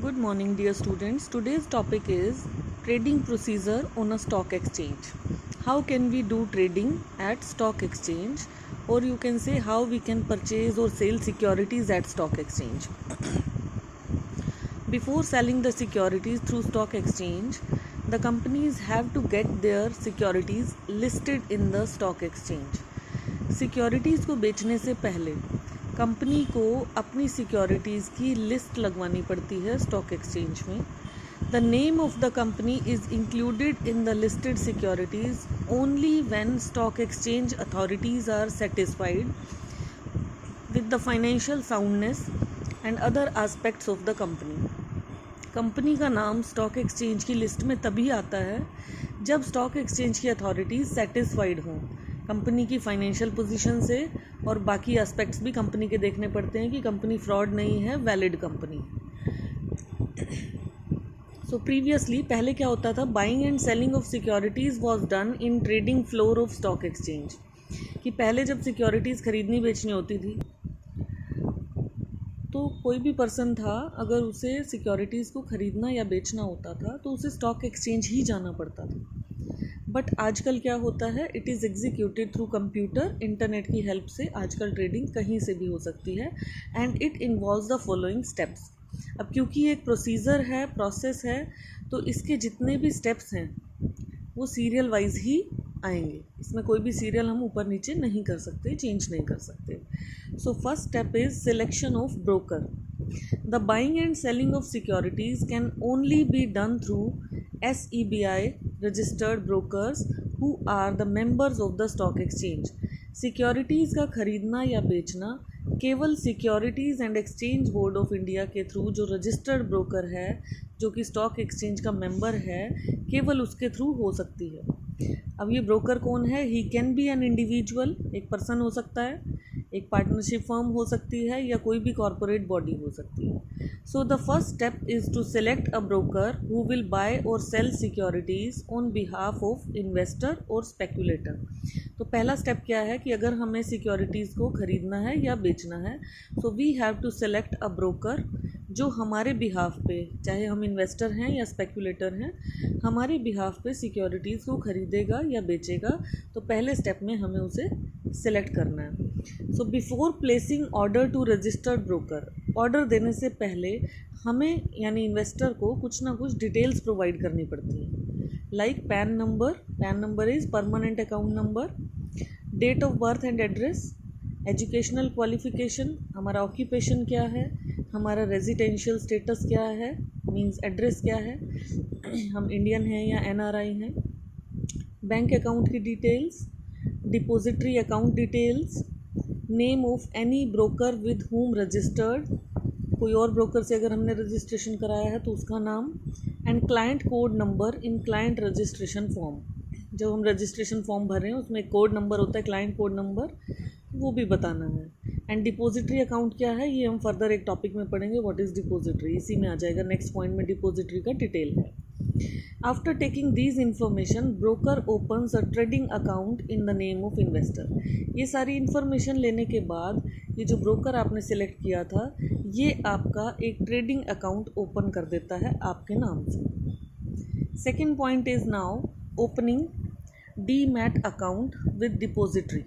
Good morning, dear students. Today's topic is trading procedure on a stock exchange. How can we do trading at stock exchange, or you can say how we can purchase or sell securities at stock exchange. Before selling the securities through stock exchange, the companies have to get their securities listed in the stock exchange. Securities को बेचने से पहले company को अपनी securities की list लगवानी पड़ती है स्टॉक एक्सचेंज में. The name of the company is included in the listed securities only when stock exchange authorities are satisfied with the financial soundness and other aspects of the company. Company का नाम stock exchange की list में तभी आता है जब stock exchange की authorities satisfied हों कंपनी की फाइनेंशियल पोजीशन से, और बाकी एस्पेक्ट्स भी कंपनी के देखने पड़ते हैं कि कंपनी फ्रॉड नहीं है, वैलिड कंपनी. सो प्रीवियसली पहले क्या होता था, buying and selling of securities was done in trading floor of stock exchange. कि पहले जब सिक्योरिटीज़ खरीदनी बेचनी होती थी तो कोई भी पर्सन था, अगर उसे सिक्योरिटीज़ को ख़रीदना या बेचना होता था तो उसे स्टॉक एक्सचेंज ही जाना पड़ता था. बट आजकल क्या होता है, it is executed through computer. Internet की हेल्प से आजकल ट्रेडिंग कहीं से भी हो सकती है and it involves the following steps. अब क्योंकि ये एक प्रोसीजर है, प्रोसेस है, तो इसके जितने भी स्टेप्स हैं वो सीरियल वाइज ही आएंगे. इसमें कोई भी सीरियल हम ऊपर नीचे नहीं कर सकते, चेंज नहीं कर सकते. So first step is selection of broker. The buying and selling of securities can only be done through SEBI registered brokers who are the members of the stock exchange. Securities का खरीदना या बेचना केवल securities and exchange board of India के through, जो registered broker है, जो कि स्टॉक एक्सचेंज का मेंबर है, केवल उसके थ्रू हो सकती है. अब ये ब्रोकर कौन है? He can be an individual, एक पर्सन हो सकता है, एक पार्टनरशिप फर्म हो सकती है, या कोई भी कॉरपोरेट बॉडी हो सकती है. So the first step is to select a broker who will buy और sell securities on behalf of investor और स्पेकुलेटर. तो पहला स्टेप क्या है कि अगर हमें सिक्योरिटीज़ को ख़रीदना है या बेचना है, so we have to select a broker जो हमारे बिहाफ पे, चाहे हम इन्वेस्टर हैं या स्पेकुलेटर हैं, हमारे बिहाफ पे सिक्योरिटीज़ को ख़रीदेगा या बेचेगा. तो पहले स्टेप में हमें उसे सिलेक्ट करना है. So before placing order to registered broker, order देने से पहले हमें यानी इन्वेस्टर को कुछ ना कुछ डिटेल्स प्रोवाइड करनी पड़ती हैं. Like PAN number is permanent account number, date of birth and address, educational qualification, हमारा ऑक्यूपेशन क्या है, हमारा रेजिडेंशियल स्टेटस क्या है, मींस एड्रेस क्या है, हम इंडियन हैं या NRI हैं, बैंक अकाउंट की details, depository account details, name of any broker with whom registered, कोई और ब्रोकर से अगर हमने रजिस्ट्रेशन कराया है तो उसका नाम, and client code number in client registration form. जब हम रजिस्ट्रेशन फॉर्म भर रहे हैं उसमें एक कोड नंबर होता है, क्लाइंट कोड नंबर, वो भी बताना है. एंड डिपॉजिटरी अकाउंट क्या है, ये हम फर्दर एक टॉपिक में पढ़ेंगे, व्हाट इज़ डिपॉजिटरी, इसी में आ जाएगा. नेक्स्ट पॉइंट में डिपॉजिटरी का डिटेल है. After taking these information, broker opens a trading account in the name of investor. ये सारी इन्फॉर्मेशन लेने के बाद ये जो ब्रोकर आपने सेलेक्ट किया था, ये आपका एक ट्रेडिंग अकाउंट ओपन कर देता है आपके नाम से. Second point is now opening demat account with depository.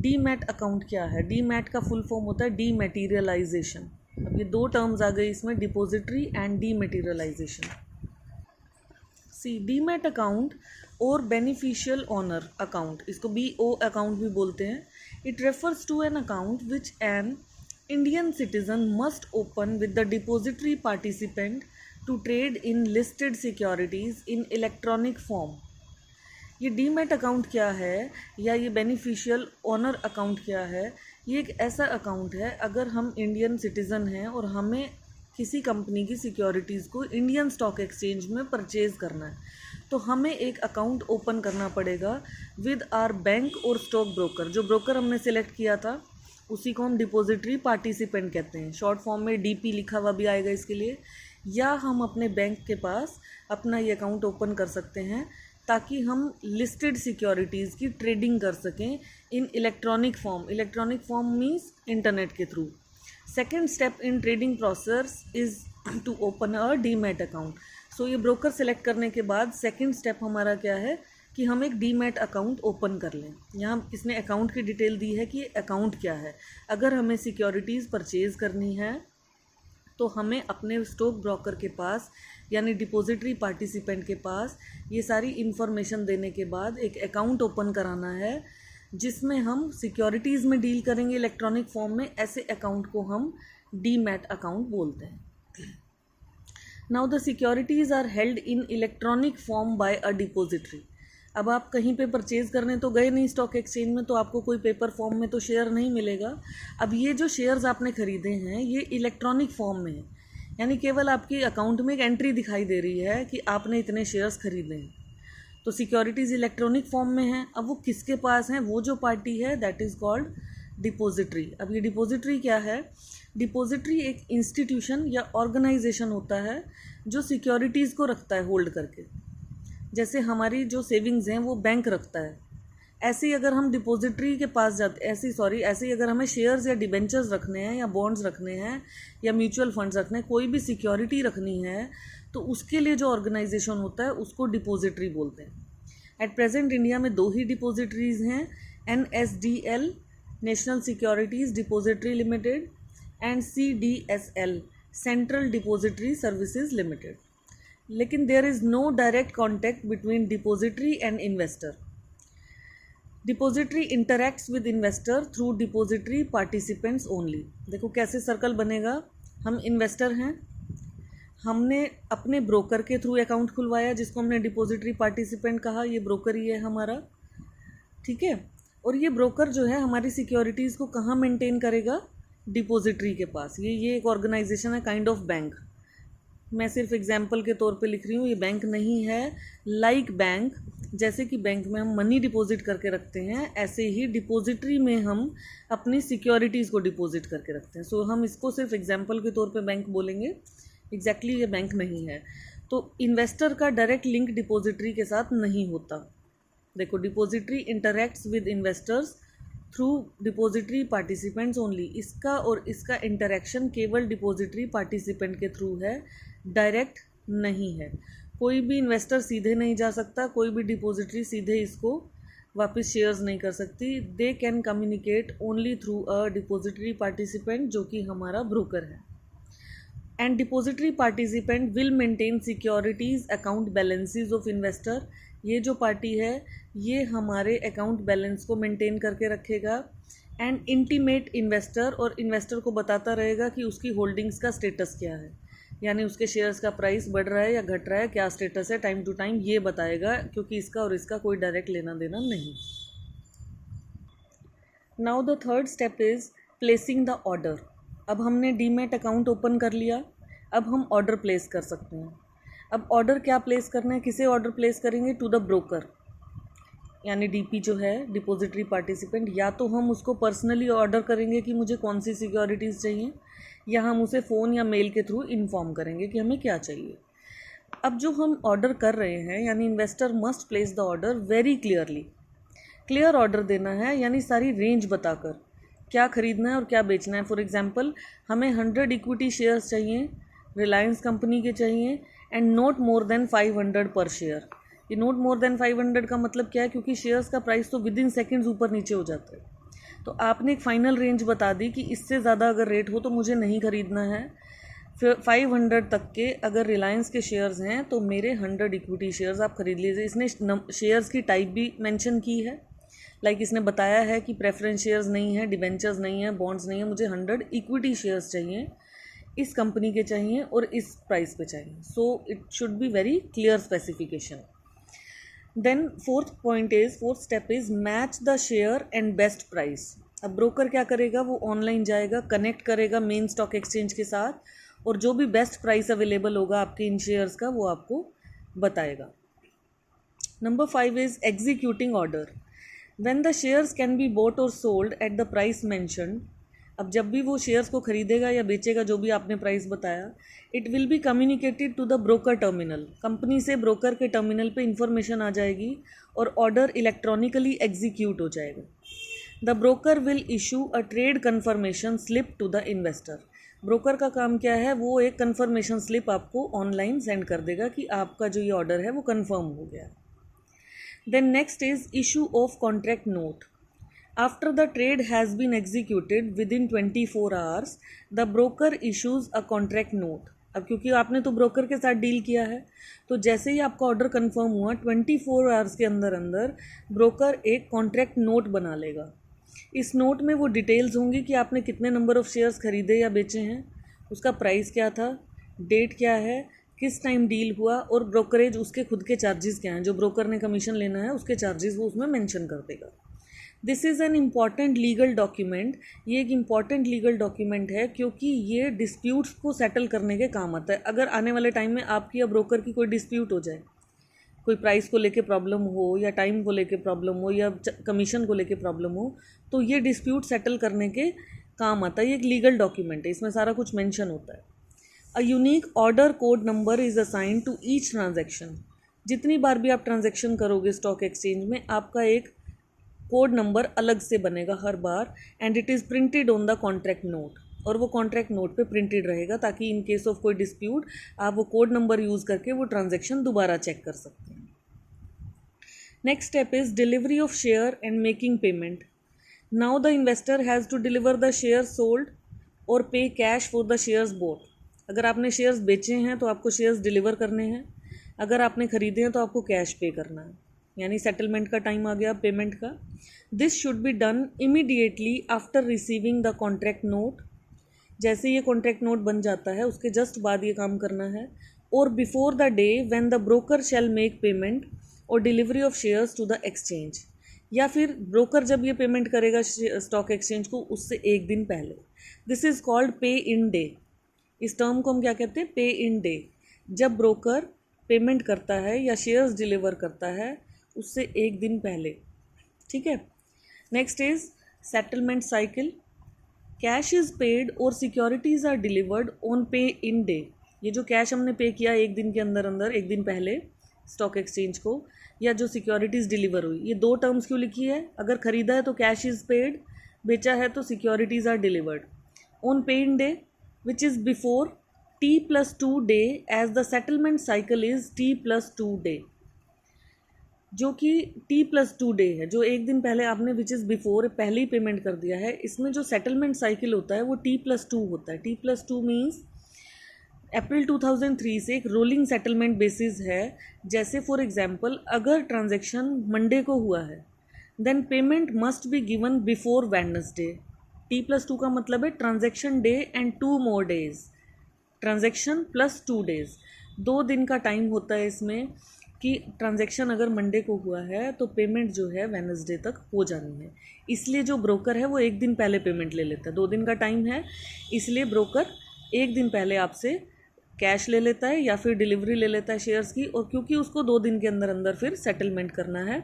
Demat account क्या है? डीमैट का फुल फॉर्म होता है डीमैटीरियलाइजेशन. अब ये दो टर्म्स आ गए इसमें, depository and dematerialisation. C demat account और बेनिफिशियल ओनर अकाउंट, इसको BO अकाउंट भी बोलते हैं. It refers to an account which an Indian citizen must open with the depository participant to trade in listed securities in electronic form. ये demat account क्या है या ये बेनिफिशियल ओनर अकाउंट क्या है? ये एक ऐसा अकाउंट है, अगर हम इंडियन सिटीज़न हैं और हमें किसी कंपनी की सिक्योरिटीज़ को इंडियन स्टॉक एक्सचेंज में परचेज़ करना है, तो हमें एक अकाउंट ओपन करना पड़ेगा विद आर बैंक और स्टॉक ब्रोकर. जो ब्रोकर हमने सेलेक्ट किया था उसी को हम डिपॉजिटरी पार्टिसिपेंट कहते हैं. शॉर्ट फॉर्म में DP लिखा हुआ भी आएगा इसके लिए. या हम अपने बैंक के पास अपना ये अकाउंट ओपन कर सकते हैं ताकि हम लिस्टेड सिक्योरिटीज़ की ट्रेडिंग कर सकें in electronic form. Electronic form means internet के through. Second step in trading process is to open a demat account. So ये ब्रोकर सेलेक्ट करने के बाद सेकंड स्टेप हमारा क्या है कि हम एक डीमैट अकाउंट ओपन कर लें। यहाँ इसने अकाउंट की डिटेल दी है कि अकाउंट क्या है। अगर हमें सिक्योरिटीज़ परचेज़ करनी है तो हमें अपने स्टॉक ब्रोकर के पास यानी डिपॉजिटरी पार्टिसिपेंट के पास ये सारी इन्फॉर्मेशन देने के बाद एक अकाउंट ओपन कराना है जिसमें हम सिक्योरिटीज़ में डील करेंगे इलेक्ट्रॉनिक फॉर्म में। ऐसे अकाउंट को हम डीमैट अकाउंट बोलते हैं। Now the securities are held in electronic form by a depository. अब आप कहीं पे परचेज़ करने तो गए नहीं स्टॉक एक्सचेंज में, तो आपको कोई पेपर फॉर्म में तो शेयर नहीं मिलेगा। अब ये जो शेयर्स आपने ख़रीदे हैं ये इलेक्ट्रॉनिक फॉर्म में है, यानी केवल आपकी अकाउंट में एक एंट्री दिखाई दे रही है कि आपने इतने शेयर्स खरीदे हैं। तो सिक्योरिटीज़ इलेक्ट्रॉनिक फॉर्म में है। अब वो किसके पास हैं? वो जो पार्टी है दैट इज़ कॉल्ड डिपॉजिटरी। अब ये डिपॉजिटरी क्या है? डिपॉजिटरी एक इंस्टीट्यूशन या ऑर्गेनाइजेशन होता है जो सिक्योरिटीज़ को रखता है होल्ड करके। जैसे हमारी जो सेविंग्स हैं वो बैंक रखता है, ऐसे ही अगर हम डिपॉजिटरी के पास जाते ऐसे ही अगर हमें शेयर्स या डिबेंचर्स रखने हैं या बॉन्ड्स रखने हैं या म्यूचुअल फंड्स रखने हैं, कोई भी सिक्योरिटी रखनी है तो उसके लिए जो ऑर्गेनाइजेशन होता है उसको डिपॉजिटरी बोलते हैं। एट प्रेजेंट इंडिया में 2 ही डिपॉजिटरीज़ हैं, NSDL national securities depository limited and CDSL central depository services limited. लेकिन there is no direct contact between depository and investor. Depository interacts with investor through depository participants only. देखो कैसे circle बनेगा। हम investor हैं, हमने अपने broker के through account खुलवाया जिसको हमने डिपॉजिटरी पार्टिसिपेंट कहा, ये ब्रोकर ही है हमारा, ठीक है। और ये ब्रोकर जो है हमारी सिक्योरिटीज़ को कहाँ मेंटेन करेगा? डिपॉजिटरी के पास। ये एक ऑर्गेनाइजेशन है, काइंड ऑफ बैंक। मैं सिर्फ एग्जाम्पल के तौर पे लिख रही हूँ, ये बैंक नहीं है। लाइक बैंक, जैसे कि बैंक में हम मनी डिपॉजिट करके रखते हैं, ऐसे ही डिपॉजिटरी में हम अपनी सिक्योरिटीज़ को डिपॉजिट करके रखते हैं। सो हम इसको सिर्फ एग्जाम्पल के तौर पे बैंक बोलेंगे, एग्जैक्टली ये बैंक नहीं है। तो इन्वेस्टर का डायरेक्ट लिंक डिपॉजिटरी के साथ नहीं होता। देखो, depository interacts with investors through depository participants only. इसका और इसका इंटरेक्शन केवल डिपॉजिटरी पार्टिसिपेंट के थ्रू है, डायरेक्ट नहीं है। कोई भी इन्वेस्टर सीधे नहीं जा सकता, कोई भी डिपॉजिटरी सीधे इसको वापस शेयर्स नहीं कर सकती। They can communicate only through a depository participant जो कि हमारा ब्रोकर है। And depository participant will maintain securities account balances of investor. ये जो पार्टी है ये हमारे अकाउंट बैलेंस को मेंटेन करके रखेगा। एंड इंटीमेट इन्वेस्टर, और इन्वेस्टर को बताता रहेगा कि उसकी होल्डिंग्स का स्टेटस क्या है, यानी उसके शेयर्स का प्राइस बढ़ रहा है या घट रहा है, क्या स्टेटस है, टाइम टू टाइम ये बताएगा, क्योंकि इसका और इसका कोई डायरेक्ट लेना देना नहीं। Now the third step is placing the order. अब हमने डीमैट अकाउंट ओपन कर लिया, अब हम ऑर्डर प्लेस कर सकते हैं। अब ऑर्डर क्या प्लेस करना है, किसे ऑर्डर प्लेस करेंगे? टू द ब्रोकर, यानी डीपी जो है डिपॉजिटरी पार्टिसिपेंट। या तो हम उसको पर्सनली ऑर्डर करेंगे कि मुझे कौन सी सिक्योरिटीज़ चाहिए, या हम उसे फ़ोन या मेल के थ्रू इन्फॉर्म करेंगे कि हमें क्या चाहिए। अब जो हम ऑर्डर कर रहे हैं, यानी investor must place the order very clearly. Clear order देना है, यानी सारी रेंज बताकर क्या खरीदना है और क्या बेचना है। फॉर एग्जांपल, हमें 100 इक्विटी शेयर्स चाहिए, रिलायंस कंपनी के चाहिए, एंड नॉट मोर देन 500 पर शेयर। ये नॉट मोर देन 500 का मतलब क्या है? क्योंकि शेयर्स का प्राइस तो विद इन सेकेंड्स ऊपर नीचे हो जाता है। तो आपने एक फाइनल रेंज बता दी कि इससे ज़्यादा अगर रेट हो तो मुझे नहीं खरीदना है। फिर 500 तक के अगर रिलायंस के शेयर्स हैं तो मेरे 100 इक्विटी शेयर्स आप खरीद लीजिए। इसने शेयर्स की टाइप भी मेंशन की है, लाइक इसने बताया है कि प्रेफरेंस शेयर्स नहीं है, डिबेंचर्स नहीं है, बॉन्ड्स नहीं है, मुझे 100 इक्विटी शेयर्स चाहिए, इस कंपनी के चाहिए और इस प्राइस पे चाहिए। So it should be very clear specification. Then fourth step is match the share and best price. अब ब्रोकर क्या करेगा? वो ऑनलाइन जाएगा, कनेक्ट करेगा मेन स्टॉक एक्सचेंज के साथ, और जो भी बेस्ट प्राइस अवेलेबल होगा आपके इन शेयर्स का वो आपको बताएगा। Number 5 is executing order. When the shares can be bought और sold at the price mentioned. अब जब भी वो शेयर्स को खरीदेगा या बेचेगा, जो भी आपने प्राइस बताया, it will be communicated to the broker terminal. Company से ब्रोकर के टर्मिनल पे इंफॉर्मेशन आ जाएगी और ऑर्डर इलेक्ट्रॉनिकली एग्जीक्यूट हो जाएगा। The broker will issue a trade confirmation slip to the investor. Broker का काम क्या है, वो एक कन्फर्मेशन स्लिप आपको ऑनलाइन सेंड कर देगा कि आपका जो ये ऑर्डर है वो कन्फर्म हो गया। Then next is issue of contract note. After the trade has been executed within 24 hours, the broker issues a contract note. अब क्योंकि आपने तो ब्रोकर के साथ डील किया है, तो जैसे ही आपका ऑर्डर कंफर्म हुआ 24 आवर्स के अंदर अंदर ब्रोकर एक कॉन्ट्रैक्ट नोट बना लेगा। इस नोट में वो डिटेल्स होंगी कि आपने कितने नंबर ऑफ़ शेयर्स खरीदे या बेचे हैं, उसका प्राइस क्या था, डेट क्या है, किस टाइम डील हुआ, और ब्रोकरेज उसके खुद के चार्जेस क्या हैं, जो ब्रोकर ने कमीशन लेना है उसके चार्जेस वो उसमें मेंशन कर देगा। This is an important legal document. ये एक इम्पॉर्टेंट लीगल डॉक्यूमेंट है क्योंकि ये डिस्प्यूट्स को सेटल करने के काम आता है। अगर आने वाले टाइम में आपकी या ब्रोकर की कोई डिस्प्यूट हो जाए, कोई प्राइस को लेके प्रॉब्लम हो या टाइम को लेके प्रॉब्लम हो या कमीशन को लेके प्रॉब्लम हो, तो ये डिस्प्यूट सेटल करने के काम आता है। ये एक लीगल डॉक्यूमेंट है, इसमें सारा कुछ मेंशन होता है। A unique order code number is assign to each transaction. जितनी बार भी आप ट्रांजैक्शन करोगे स्टॉक एक्सचेंज में, आपका एक कोड नंबर अलग से बनेगा हर बार, and it is printed on the contract note, और वो कॉन्ट्रैक्ट नोट पे प्रिंटेड रहेगा ताकि इन केस ऑफ कोई डिस्प्यूट आप वो कोड नंबर यूज़ करके वो ट्रांजैक्शन दोबारा चेक कर सकते हैं। Next step is delivery of share and making payment. Now the investor has to deliver the share sold और pay cash for the shares both. अगर आपने शेयर्स बेचे हैं तो आपको शेयर्स डिलीवर करने हैं, अगर आपने ख़रीदे हैं तो आपको कैश पे करना है, यानी सेटलमेंट का टाइम आ गया पेमेंट का। This should be done immediately after receiving the contract note. जैसे ये कॉन्ट्रैक्ट नोट बन जाता है उसके जस्ट बाद ये काम करना है, और before the day when the broker shall make payment और delivery of shares to the exchange, या फिर ब्रोकर जब ये पेमेंट करेगा स्टॉक एक्सचेंज को उससे एक दिन पहले। दिस इज़ कॉल्ड पे इन डे। इस टर्म को हम क्या कहते हैं, पे इन डे। जब ब्रोकर पेमेंट करता है या शेयर्स डिलीवर करता है उससे एक दिन पहले, ठीक है। Next is settlement cycle. Cash is paid और securities are delivered on pay in day. ये जो कैश हमने पे किया एक दिन के अंदर अंदर, एक दिन पहले स्टॉक एक्सचेंज को, या जो सिक्योरिटीज़ डिलीवर हुई, ये दो टर्म्स क्यों लिखी है? अगर ख़रीदा है तो कैश इज़ पेड, बेचा है तो securities are delivered on pay in day which is before T+2 day, as the settlement cycle is T+2 day, जो कि T+2 डे है, जो एक दिन पहले आपने विच इज़ बिफोर पहले ही पेमेंट कर दिया है। इसमें जो सेटलमेंट साइकिल होता है वो T+2 होता है। T+2 मीन्स अप्रैल 2003 से एक रोलिंग सेटलमेंट बेसिस है। जैसे फॉर एग्जांपल अगर ट्रांजैक्शन मंडे को हुआ है then payment must be given before Wednesday. T+2 का मतलब है transaction day and 2 more days, transaction plus 2 days, 2 दिन का टाइम होता है इसमें कि ट्रांजैक्शन अगर मंडे को हुआ है तो पेमेंट जो है वेडनेसडे तक हो जानी है। इसलिए जो ब्रोकर है वो एक दिन पहले पेमेंट ले लेता है। 2 दिन का टाइम है, इसलिए ब्रोकर एक दिन पहले आपसे कैश ले लेता है या फिर डिलीवरी ले लेता है शेयर्स की, और क्योंकि उसको 2 दिन के अंदर अंदर फिर सेटलमेंट करना है।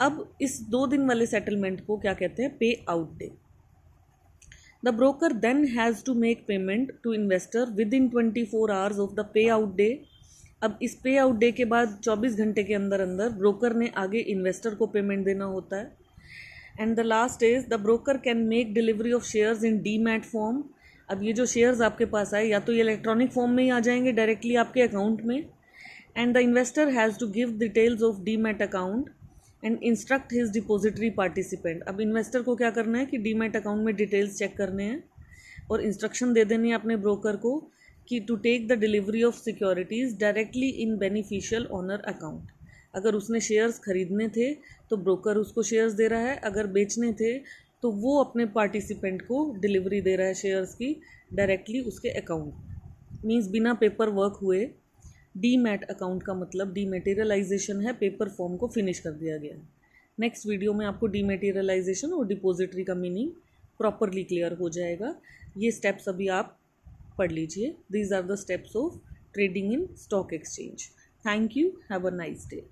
अब इस 2 दिन वाले सेटलमेंट को क्या कहते हैं, pay out day. The broker then has to make payment to investor within 24 hours of the pay out day. अब इस पे आउट डे के बाद 24 घंटे के अंदर अंदर ब्रोकर ने आगे इन्वेस्टर को पेमेंट देना होता है। And the last is the broker can make delivery of shares in demat form. अब ये जो शेयर्स आपके पास आए या तो ये इलेक्ट्रॉनिक फॉर्म में ही आ जाएंगे डायरेक्टली आपके अकाउंट में, and the investor has to give details of demat account and instruct his depository participant. अब इन्वेस्टर को क्या करना है कि डीमैट अकाउंट में डिटेल्स चेक करने हैं और इंस्ट्रक्शन दे देनी है अपने ब्रोकर को कि to take the delivery of securities directly in beneficial owner account. अगर उसने शेयर्स खरीदने थे तो ब्रोकर उसको शेयर्स दे रहा है, अगर बेचने थे तो वो अपने पार्टिसिपेंट को डिलीवरी दे रहा है शेयर्स की डायरेक्टली उसके अकाउंट। मीन्स बिना पेपर वर्क हुए। डीमैट अकाउंट का मतलब डीमेटेरियलाइजेशन है, पेपर फॉर्म को फिनिश कर दिया गया है। नेक्स्ट वीडियो में आपको डीमेटेरियलाइजेशन और डिपॉजिटरी का मीनिंग प्रॉपरली क्लियर हो जाएगा। ये स्टेप्स अभी आप पढ़ लीजिए। These are the steps of trading in stock exchange. Thank you, have a nice day.